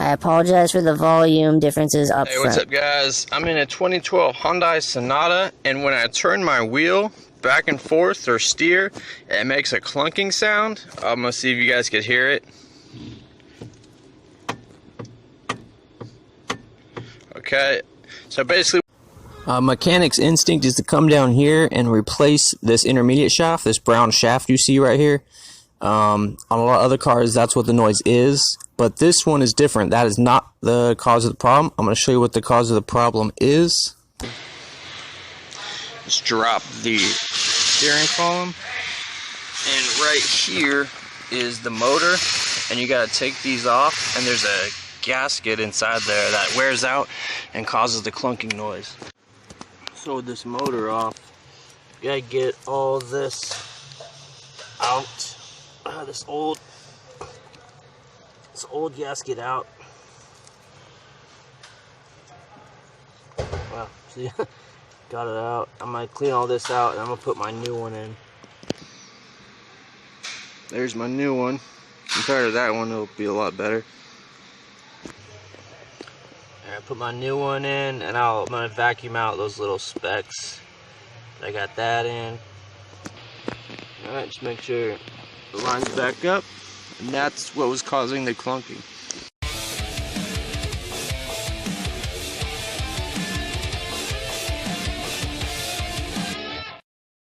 I apologize for the volume differences up front. Hey, what's up guys? I'm in a 2012 Hyundai Sonata, and when I turn my wheel back and forth or steer, it makes a clunking sound. I'm gonna see if you guys could hear it. Okay, so basically mechanic's instinct is to come down here and replace this intermediate shaft, this brown shaft you see right here. On a lot of other cars, that's what the noise is, but this one is different. That is not the cause of the problem. I'm going to show you what the cause of the problem is. Let's drop the steering column, and right here is the motor, and you got to take these off, and there's a gasket inside there that wears out and causes the clunking noise. So with this motor off, you gotta get all this out. This old gasket out. Wow, see, got it out. I'm gonna clean all this out, and I'm gonna put my new one in. There's my new one. Compared to that one, it'll be a lot better. I put my new one in, and I'm gonna vacuum out those little specks. I got that in. Alright, just make sure the line's back up, and that's what was causing the clunking.